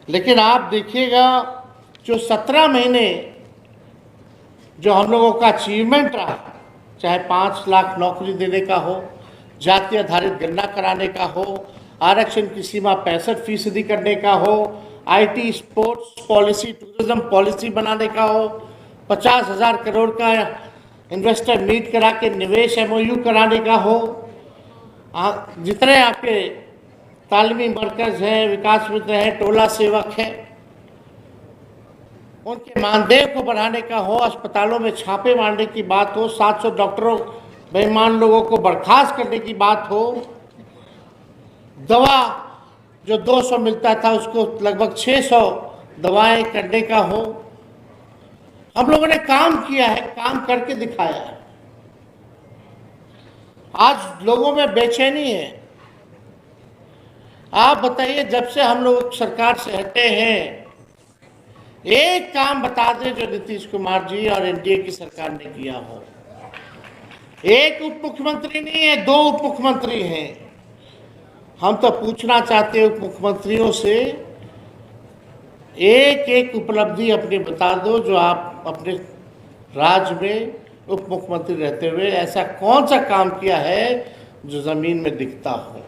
लेकिन आप देखिएगा जो 17 महीने जो हम लोगों का अचीवमेंट रहा, चाहे 5 लाख नौकरी देने का हो, जाति आधारित गणना कराने का हो, आरक्षण की सीमा 65% करने का हो, IT sports policy tourism policy बनाने का हो, 50,000 करोड़ का इन्वेस्टर मीट करा के निवेश एमओयू कराने का हो, जितने आपके तालीमी मरकज हैं, विकास मित्र हैं, टोला सेवक हैं, उनके मानदेय को बढ़ाने का हो, अस्पतालों में छापे मारने की बात हो, 700 डॉक्टरों बेईमान लोगों को बर्खास्त करने की बात हो, दवा जो 200 मिलता था उसको लगभग 600 दवाएं करने का हो। हम लोगों ने काम किया है, काम करके दिखाया है। आज लोगों में बेचैनी है। आप बताइए, जब से हम लोग सरकार से हटे हैं, एक काम बता दें जो नीतीश कुमार जी और एनडीए की सरकार ने किया हो। एक उप मुख्यमंत्री नहीं है, 2 उप मुख्यमंत्री हैं। हम तो पूछना चाहते हैं उप मुख्यमंत्रियों से, एक एक उपलब्धि अपनी बता दो जो आप अपने राज्य में उप मुख्यमंत्री रहते हुए ऐसा कौन सा काम किया है जो जमीन में दिखता हो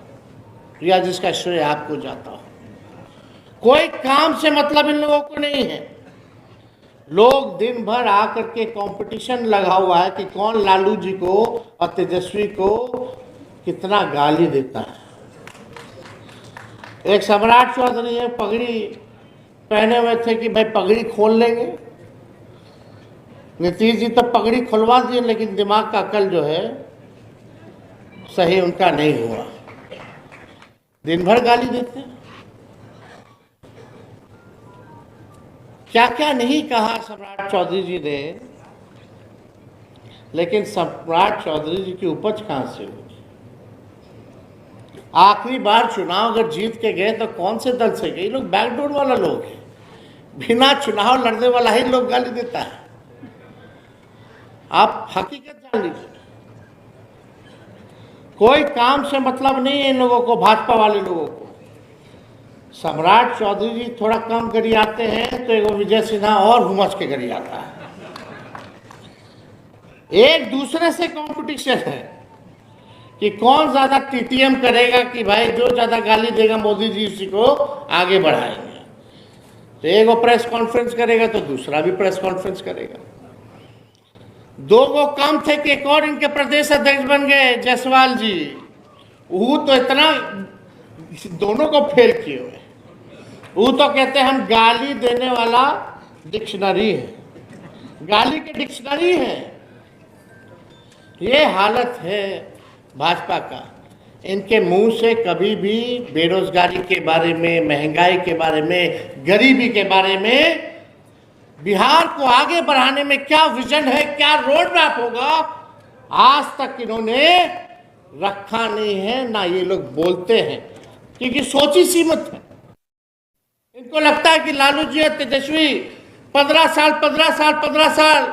या जिसका श्रेय आपको जाता हो। कोई काम से मतलब इन लोगों को नहीं है। लोग दिन भर आकर के कंपटीशन लगा हुआ है कि कौन लालू जी को और तेजस्वी को कितना गाली देता है। एक सम्राट चौधरी है, पगड़ी पहने हुए थे कि भाई पगड़ी खोल लेंगे। नीतीश जी तो पगड़ी खुलवा दिए, लेकिन दिमाग का अकल जो है सही उनका नहीं हुआ। दिन भर गाली देते हैं। क्या क्या नहीं कहा सम्राट चौधरी जी ने, लेकिन सम्राट चौधरी जी की उपज कहां से हुई। आखिरी बार चुनाव अगर जीत के गए तो कौन से दल से गए। लोग बैकडोर वाला लोग हैं, बिना चुनाव लड़ने वाला ही लोग गाली देता है। आप हकीकत जान लीजिए। कोई काम से मतलब नहीं है इन लोगों को, भाजपा वाले लोगों को। सम्राट चौधरी जी थोड़ा कम गरियाते हैं तो एक विजय सिन्हा और हुमस के गरियाता है। एक दूसरे से कंपटीशन है कि कौन ज्यादा टीटीएम करेगा, कि भाई जो ज्यादा गाली देगा मोदी जी उसी को आगे बढ़ाएंगे। तो एक वो प्रेस कॉन्फ्रेंस करेगा तो दूसरा भी प्रेस कॉन्फ्रेंस करेगा। 2 वो कम थे कि एक और इनके प्रदेश अध्यक्ष बन गए, जायसवाल जी। वो तो इतना दोनों को फेल किए हुए। वो तो कहते हैं हम गाली देने वाला डिक्शनरी है, गाली के डिक्शनरी है। ये हालत है भाजपा का। इनके मुंह से कभी भी बेरोजगारी के बारे में, महंगाई के बारे में, गरीबी के बारे में, बिहार को आगे बढ़ाने में क्या विजन है, क्या रोड मैप होगा, आज तक इन्होंने रखा नहीं है। ना ये लोग बोलते हैं, क्योंकि सोच ही सीमित है। इनको लगता है कि लालू जी और तेजस्वी 15 साल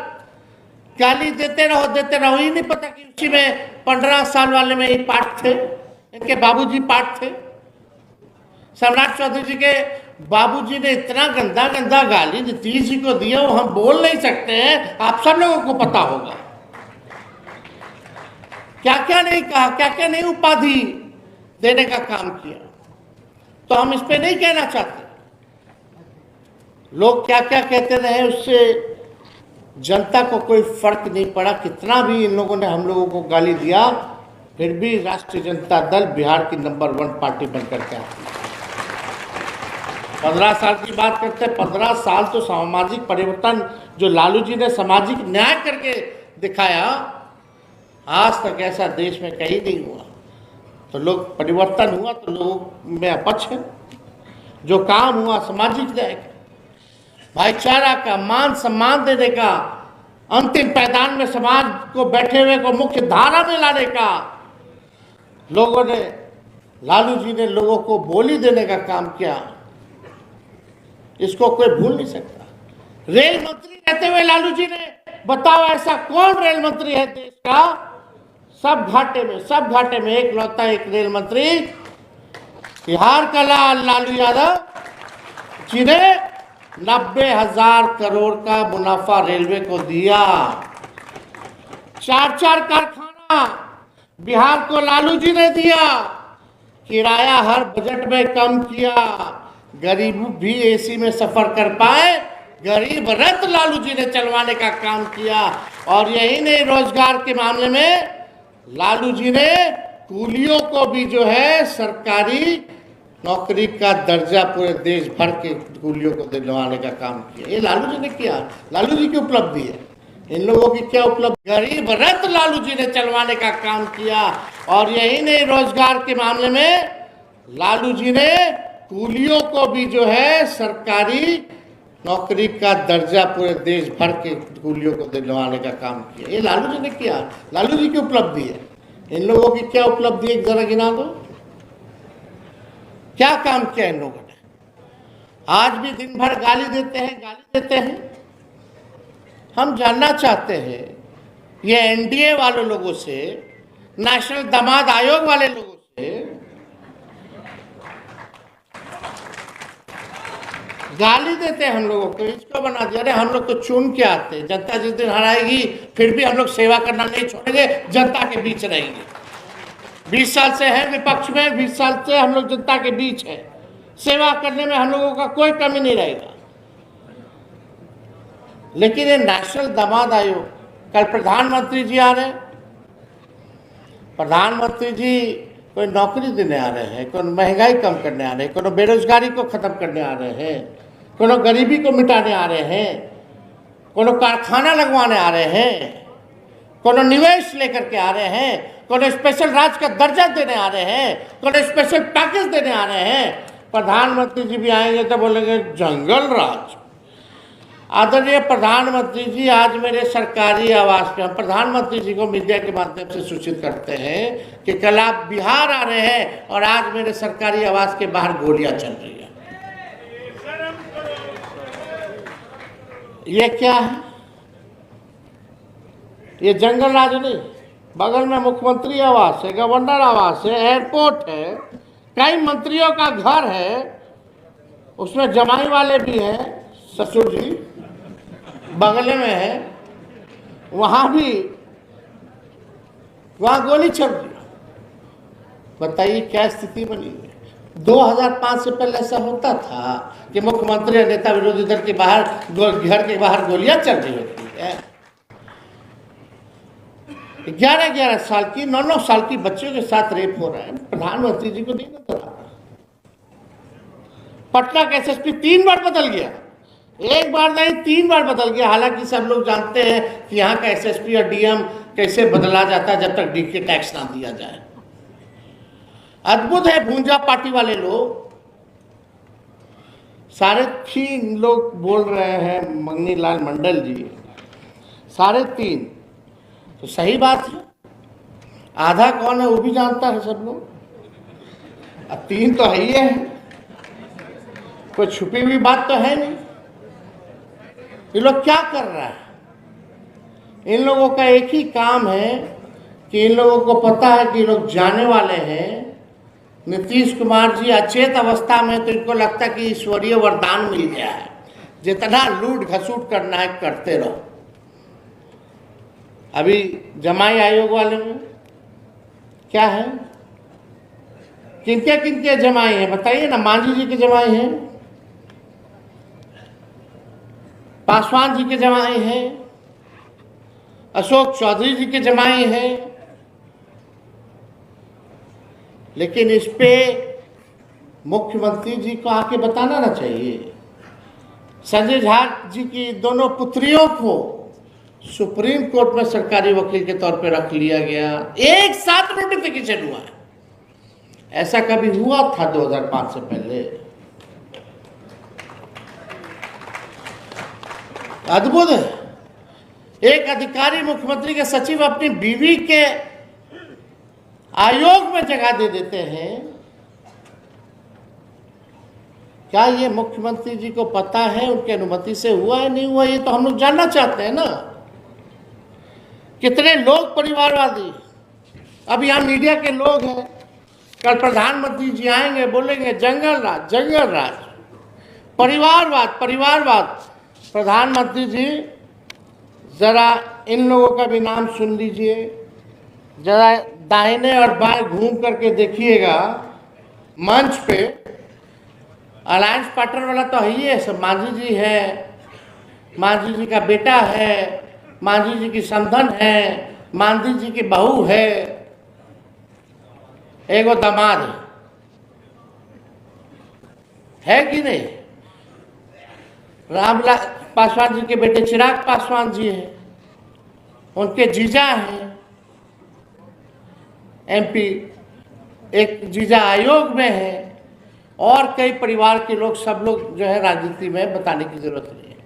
गाली देते रहो। ही नहीं पता कि उसी में 15 साल वाले में ही पार्ट थे, इनके बाबूजी पार्ट थे। सम्राट चौधरी जी के बाबूजी ने इतना गंदा गंदा गाली नीतीश जी को दिया, वो हम बोल नहीं सकते हैं, आप सब लोगों को पता होगा। क्या क्या नहीं कहा, क्या क्या नहीं उपाधि देने का काम किया। तो हम इस पे नहीं कहना चाहते। लोग क्या क्या कहते रहे, उससे जनता को कोई फर्क नहीं पड़ा। कितना भी इन लोगों ने हम लोगों को गाली दिया, फिर भी राष्ट्रीय जनता दल बिहार की नंबर 1 पार्टी बनकर के आती है। 15 साल की बात करते हैं, 15 साल तो सामाजिक परिवर्तन जो लालू जी ने सामाजिक न्याय करके दिखाया, आज तक ऐसा देश में कहीं नहीं हुआ। तो लोग परिवर्तन हुआ तो लोगों में अपक्ष है। जो काम हुआ सामाजिक न्याय का, भाईचारा का, मान सम्मान देने का, अंतिम पैदान में समाज को बैठे हुए को मुख्य धारा में लाने का, लोगों ने, लालू जी ने लोगों को बोली देने का काम किया। इसको कोई भूल नहीं सकता। रेल मंत्री रहते हुए लालू जी ने, बताओ ऐसा कौन रेल मंत्री है देश का, सब घाटे में एक लौता एक रेल मंत्री, बिहार का लालू यादव, जिन्हें 90,000 करोड़ का मुनाफा रेलवे को दिया। 4 कारखाना बिहार को लालू जी ने दिया। किराया हर बजट में कम किया, गरीब भी एसी में सफर कर पाए, गरीब रथ लालू जी ने चलवाने का काम किया। और यही नहीं, रोजगार के मामले में लालू जी ने कूलियों को भी जो है सरकारी नौकरी का दर्जा पूरे देश भर के कूलियों को दिलवाने का काम किया। ये लालू जी ने किया, लालू जी की उपलब्धि है। इन लोगों की क्या उपलब्धि? गरीब रथ लालू जी ने चलवाने का काम किया। और यही नहीं, रोजगार के मामले में लालू जी ने कूलियों को भी जो है सरकारी नौकरी का दर्जा पूरे देश भर के कूलियों को दिलवाने का काम किया। ये लालू जी ने किया, लालू जी की उपलब्धि है। इन लोगों की क्या उपलब्धि है, जरा गिना दो। क्या काम किया इन लोगों ने? आज भी दिन भर गाली देते हैं। हम जानना चाहते हैं ये एनडीए वाले लोगों से, नेशनल दामाद आयोग वाले लोगों से गाली देते हैं हम लोगों को, इसको बना दिया। अरे हम लोग तो चुन के आते हैं, जनता जिस दिन हराएगी फिर भी हम लोग सेवा करना नहीं छोड़ेंगे, जनता के बीच रहेंगे। 20 साल से है विपक्ष में, 20 साल से हम लोग जनता के बीच है, सेवा करने में हम लोगों का कोई कमी नहीं रहेगा। लेकिन ये नेशनल दामाद आयोग, कल प्रधानमंत्री जी आ रहे हैं। प्रधानमंत्री जी कोई नौकरी देने आ रहे हैं, कोई महंगाई कम करने आ रहे हैं, कोई बेरोजगारी को खत्म करने आ रहे हैं, कोई गरीबी को मिटाने आ रहे हैं, कोई कारखाना लगवाने आ रहे हैं, कोई निवेश लेकर के आ रहे हैं, कोई स्पेशल राज्य का दर्जा देने आ रहे हैं, कोई स्पेशल पैकेज देने आ रहे हैं। प्रधानमंत्री जी भी आएंगे तो बोलेंगे जंगल राज। आदरणीय प्रधानमंत्री जी, आज मेरे सरकारी आवास पे हम प्रधानमंत्री जी को मीडिया के माध्यम से सूचित करते हैं कि कल आप बिहार आ रहे हैं और आज मेरे सरकारी आवास के बाहर गोलियां चल रही है। ये क्या है? ये जंगल राज नहीं, बगल में मुख्यमंत्री आवास है, गवर्नर आवास है, एयरपोर्ट है, कई मंत्रियों का घर है, उसमें जमाई वाले भी हैं, ससुर जी बगल में है, वहां गोली चल रही है। बताइए क्या स्थिति बनी है। 2005 से पहले ऐसा होता था कि मुख्यमंत्री और नेता विरोधी दल के बाहर घर के बाहर गोलियां चल रही होती है। 11-11 साल की 9-9 साल की बच्चियों के साथ रेप हो रहा है, प्रधानमंत्री जी को नहीं नजर आ रहा। पटना का एसएसपी 3 बार बदल गया, एक बार नहीं 3 बार बदल गया। हालांकि सब लोग जानते हैं कि यहाँ का एसएसपी और डीएम कैसे बदला जाता है जब तक डीके टैक्स ना दिया जाए। अद्भुत है, भूंजा पार्टी वाले लोग 3.5 लोग बोल रहे हैं, मंगनी लाल मंडल जी 3.5, तो सही बात है। आधा कौन है वो भी जानता है सब लोग, अब 3 तो है ही है, कोई छुपी हुई बात तो है नहीं। ये लोग क्या कर रहा है? इन लोगों का एक ही काम है कि इन लोगों को पता है कि लोग जाने वाले हैं। नीतीश कुमार जी अचेत अवस्था में, तो इनको लगता है कि ईश्वरीय वरदान मिल गया है, जितना लूट घसूट करना है करते रहो। अभी जमाई आयोग वाले में क्या है, किनके किनके जमाई हैं बताइए ना। मांझी जी के जमाई हैं, पासवान जी के जमाई हैं, अशोक चौधरी जी के जमाई हैं। लेकिन इस पे मुख्यमंत्री जी को आके बताना ना चाहिए। संजय झा जी की दोनों पुत्रियों को सुप्रीम कोर्ट में सरकारी वकील के तौर पे रख लिया गया, एक साथ नोटिफिकेशन हुआ है। ऐसा कभी हुआ था 2005 से पहले? अद्भुत है। एक अधिकारी मुख्यमंत्री के सचिव अपनी बीवी के आयोग में जगह दे देते हैं। क्या ये मुख्यमंत्री जी को पता है उनकी अनुमति से हुआ है नहीं हुआ? ये तो हम लोग जानना चाहते हैं ना। कितने लोग परिवारवादी, अब यहाँ मीडिया के लोग हैं, कल प्रधानमंत्री जी आएंगे बोलेंगे जंगल राज जंगल राज। परिवारवाद, परिवारवाद। प्रधानमंत्री जी जरा इन लोगों का भी नाम सुन लीजिए, जरा दाहिने और बाएं घूम करके देखिएगा। मंच पे अलायंस पार्टनर वाला तो है ही है, सब मांझी जी है, मांझी जी का बेटा है, मांझी जी की समधन है, मांझी जी की बहू है, एगो दामाद है कि नहीं? रामलाल पासवान जी के बेटे चिराग पासवान जी हैं, उनके जीजा हैं एमपी, एक जीजा आयोग में है, और कई परिवार के लोग, सब लोग जो है राजनीति में बताने की जरूरत नहीं है।